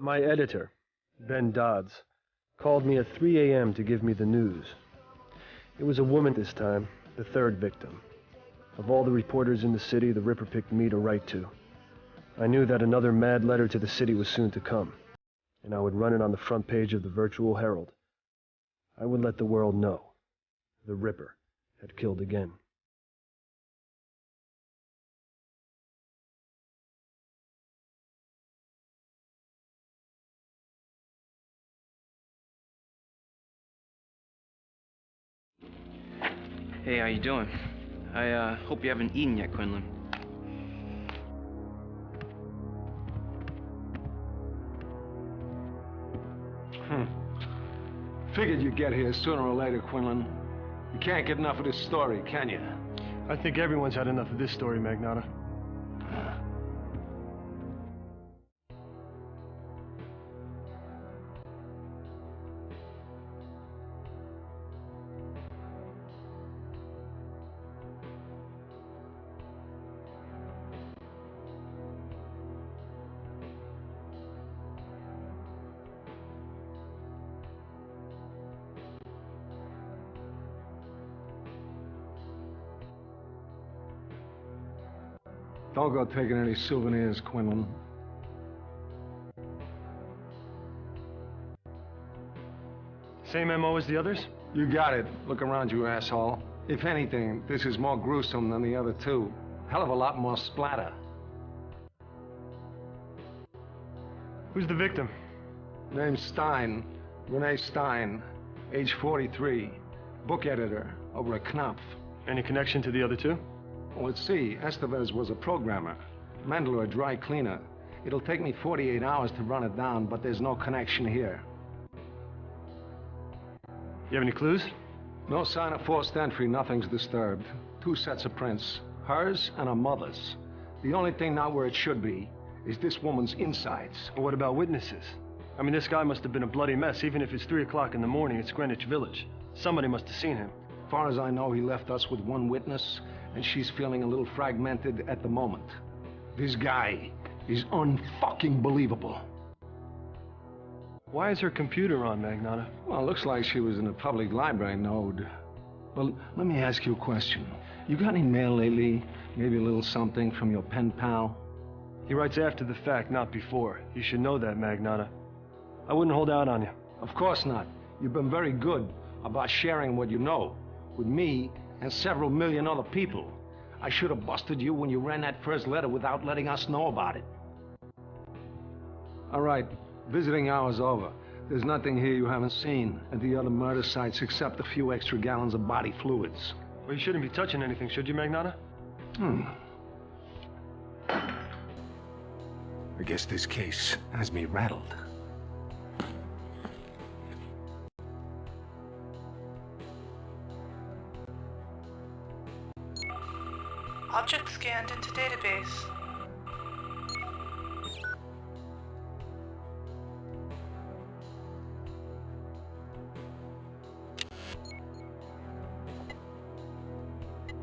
My editor, Ben Dodds, called me at 3 a.m. to give me the news. It was a woman this time, the third victim. Of all the reporters in the city, the Ripper picked me to write to. I knew that another mad letter to the city was soon to come, and I would run it on the front page of the Virtual Herald. I would let the world know the Ripper had killed again. Hey, how you doing? I hope you haven't eaten yet, Quinlan. Figured you'd get here sooner or later, Quinlan. You can't get enough of this story, can you? I think everyone's had enough of this story, Magnata. Don't go taking any souvenirs, Quinlan. Same MO as the others? You got it. Look around you, asshole. If anything, this is more gruesome than the other two. Hell of a lot more splatter. Who's the victim? Name's Stein. Renee Stein. Age 43. Book editor over at Knopf. Any connection to the other two? Well, let's see. Estevez was a programmer. Mendler a dry cleaner. It'll take me 48 hours to run it down, but there's no connection here. You have any clues? No sign of forced entry, nothing's disturbed. 2 sets of prints. Hers and her mother's. The only thing not where it should be is this woman's insides. Well, what about witnesses? I mean, this guy must have been a bloody mess, even if it's 3 o'clock in the morning. It's Greenwich Village. Somebody must have seen him. As far as I know, he left us with 1 witness, and she's feeling a little fragmented at the moment. This guy is un-fucking-believable. Why is her computer on, Magnata? Well, it looks like she was in a public library node. Well, let me ask you a question. You got any mail lately? Maybe a little something from your pen pal? He writes after the fact, not before. You should know that, Magnata. I wouldn't hold out on you. Of course not. You've been very good about sharing what you know with me and several million other people. I should have busted you when you ran that first letter without letting us know about it. All right, visiting hour's over. There's nothing here you haven't seen at the other murder sites except a few extra gallons of body fluids. Well, you shouldn't be touching anything, should you, Magnata? I guess this case has me rattled. Object scanned into database.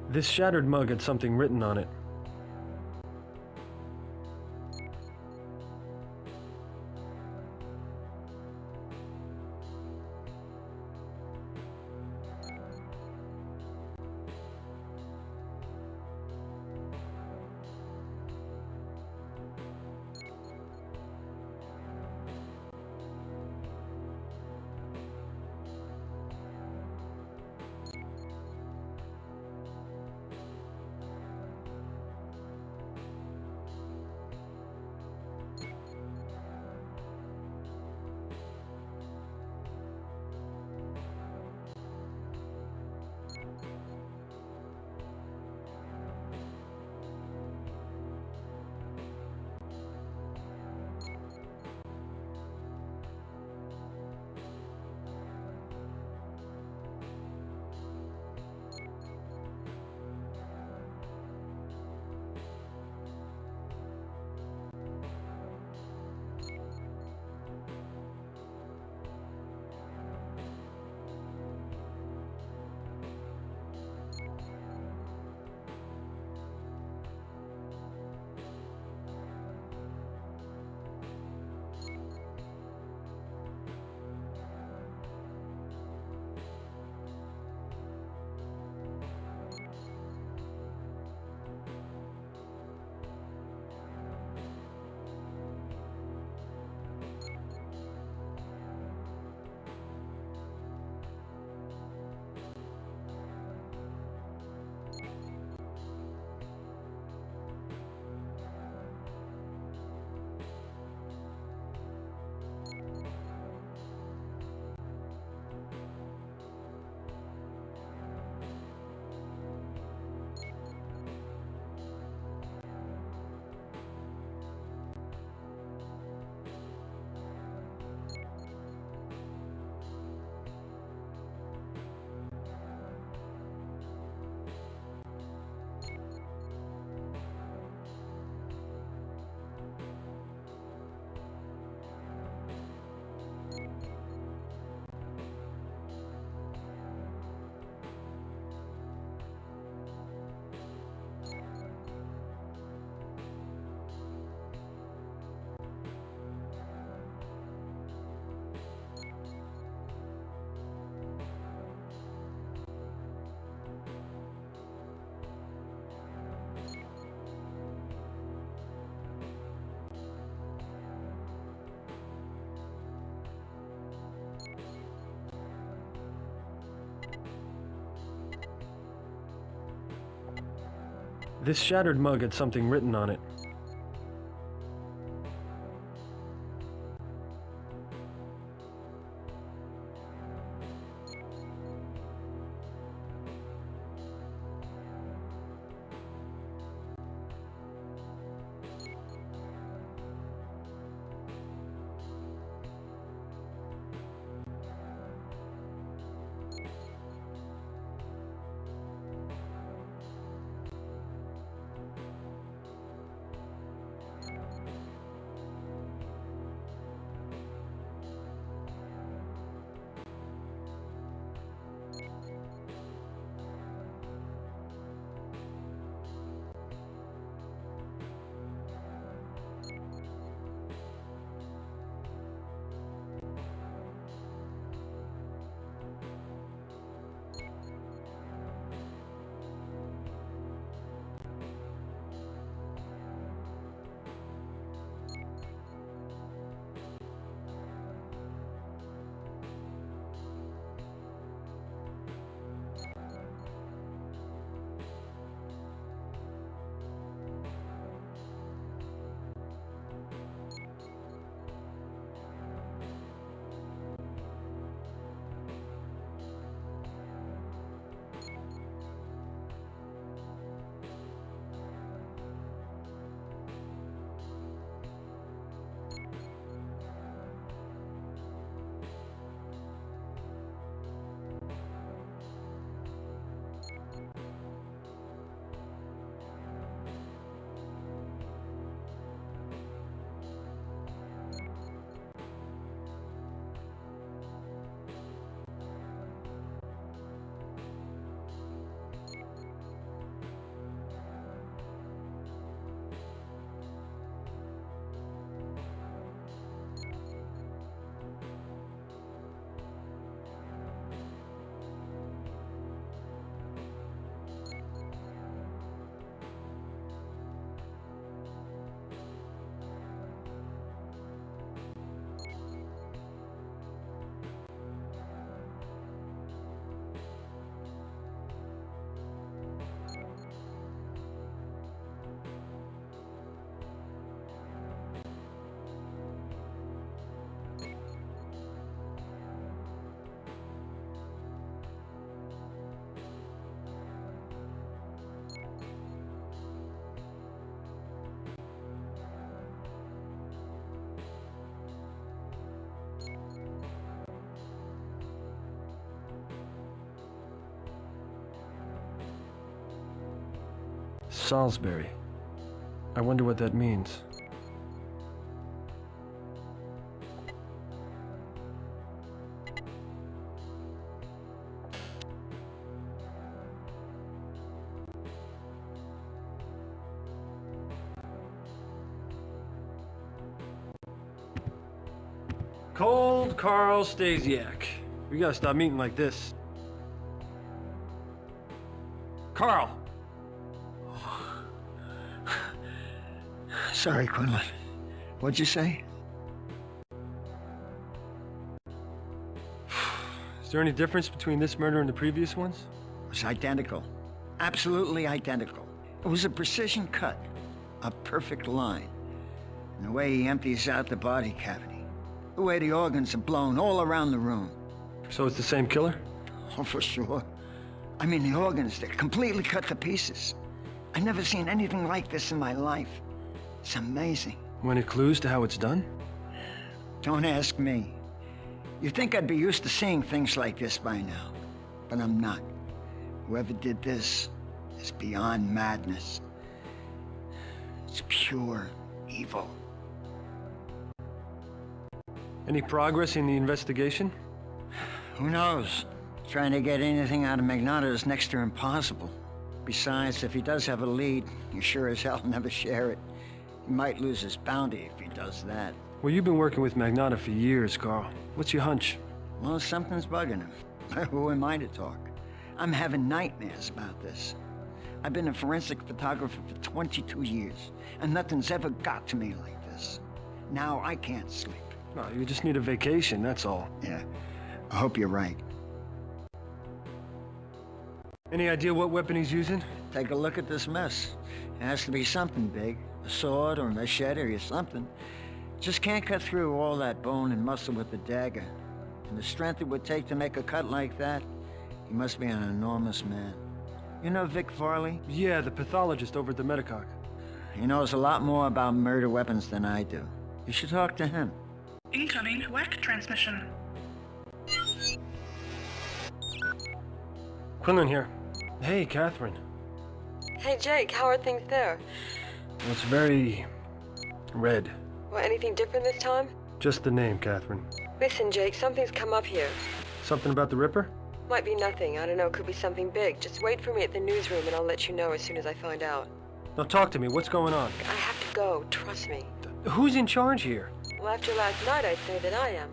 This shattered mug had something written on it. This shattered mug had something written on it. Salisbury. I wonder what that means. Cold Carl Stasiak. We gotta stop meeting like this. Carl! Sorry, Quinlan. What'd you say? Is there any difference between this murder and the previous ones? It was identical. Absolutely identical. It was a precision cut. A perfect line. And the way he empties out the body cavity. The way the organs are blown all around the room. So it's the same killer? Oh, for sure. I mean, the organs, they're completely cut to pieces. I've never seen anything like this in my life. It's amazing. Any clues to how it's done? Don't ask me. You'd think I'd be used to seeing things like this by now. But I'm not. Whoever did this is beyond madness. It's pure evil. Any progress in the investigation? Who knows? Trying to get anything out of Magnotta is next to impossible. Besides, if he does have a lead, you sure as hell never share it. He might lose his bounty if he does that. Well, you've been working with Magnotta for years, Carl. What's your hunch? Well, something's bugging him. Who am I to talk? I'm having nightmares about this. I've been a forensic photographer for 22 years, and nothing's ever got to me like this. Now I can't sleep. Well, you just need a vacation, that's all. Yeah, I hope you're right. Any idea what weapon he's using? Take a look at this mess. It has to be something big. A sword or a machete or something. Just can't cut through all that bone and muscle with a dagger. And the strength it would take to make a cut like that, he must be an enormous man. You know Vic Farley? Yeah, the pathologist over at the Medicock. He knows a lot more about murder weapons than I do. You should talk to him. Incoming WAC transmission. Quinlan here. Hey, Catherine. Hey, Jake, how are things there? Well, it's very... red. Well, anything different this time? Just the name, Catherine. Listen, Jake, something's come up here. Something about the Ripper? Might be nothing. I don't know. Could be something big. Just wait for me at the newsroom and I'll let you know as soon as I find out. Now talk to me. What's going on? I have to go. Trust me. Who's in charge here? Well, after last night, I'd say that I am.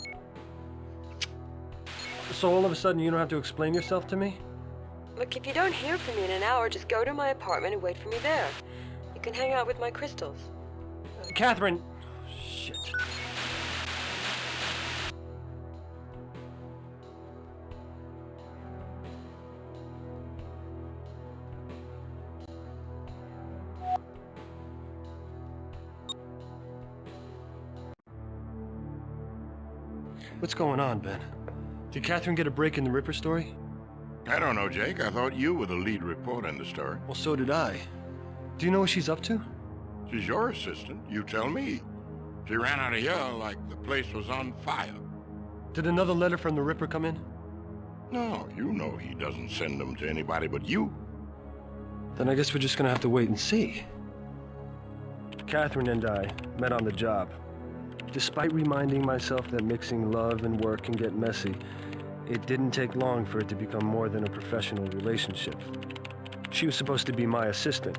So all of a sudden you don't have to explain yourself to me? Look, if you don't hear from me in an hour, just go to my apartment and wait for me there. You can hang out with my crystals. Catherine! Shit. What's going on, Ben? Did Catherine get a break in the Ripper story? I don't know, Jake. I thought you were the lead reporter in the story. Well, so did I. Do you know what she's up to? She's your assistant. You tell me. She ran out of here like the place was on fire. Did another letter from the Ripper come in? No, you know he doesn't send them to anybody but you. Then I guess we're just gonna have to wait and see. Catherine and I met on the job. Despite reminding myself that mixing love and work can get messy, it didn't take long for it to become more than a professional relationship. She was supposed to be my assistant,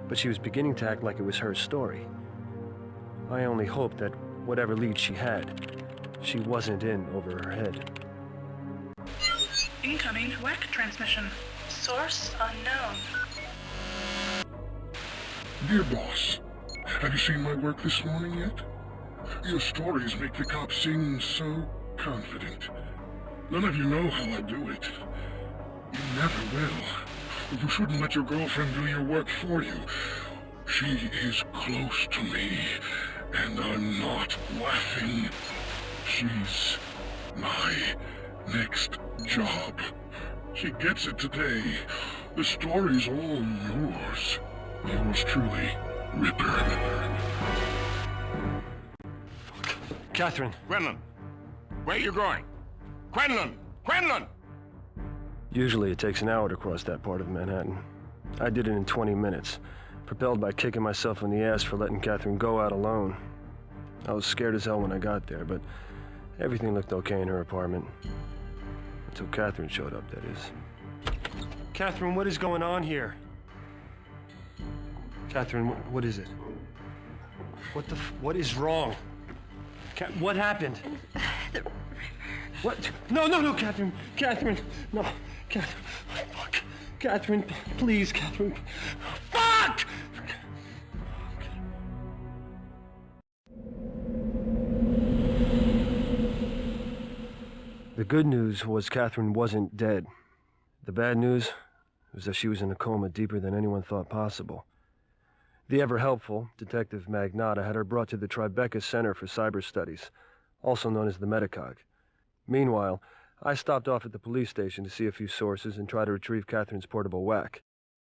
but she was beginning to act like it was her story. I only hoped that whatever lead she had, she wasn't in over her head. Incoming WAC transmission. Source unknown. Dear boss, have you seen my work this morning yet? Your stories make the cops seem so confident. None of you know how I do it. You never will. You shouldn't let your girlfriend do your work for you. She is close to me, and I'm not laughing. She's my next job. She gets it today. The story's all yours. Yours truly, Ripper. Catherine! Quinlan! Where you going? Quinlan! Quinlan! Usually it takes an hour to cross that part of Manhattan. I did it in 20 minutes, propelled by kicking myself in the ass for letting Catherine go out alone. I was scared as hell when I got there, but everything looked okay in her apartment. Until Catherine showed up, that is. Catherine, what is going on here? Catherine, what is it? What is wrong? What happened? What? No, Catherine! Catherine! No, Catherine! Fuck! Catherine, please, Catherine! Fuck! The good news was Catherine wasn't dead. The bad news was that she was in a coma deeper than anyone thought possible. The ever-helpful Detective Magnata had her brought to the Tribeca Center for Cyber Studies, also known as the Medicock. Meanwhile, I stopped off at the police station to see a few sources and try to retrieve Catherine's portable whack.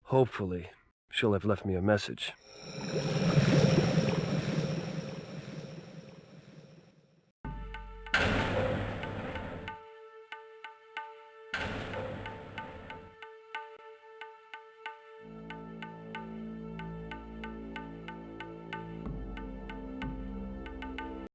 Hopefully, she'll have left me a message.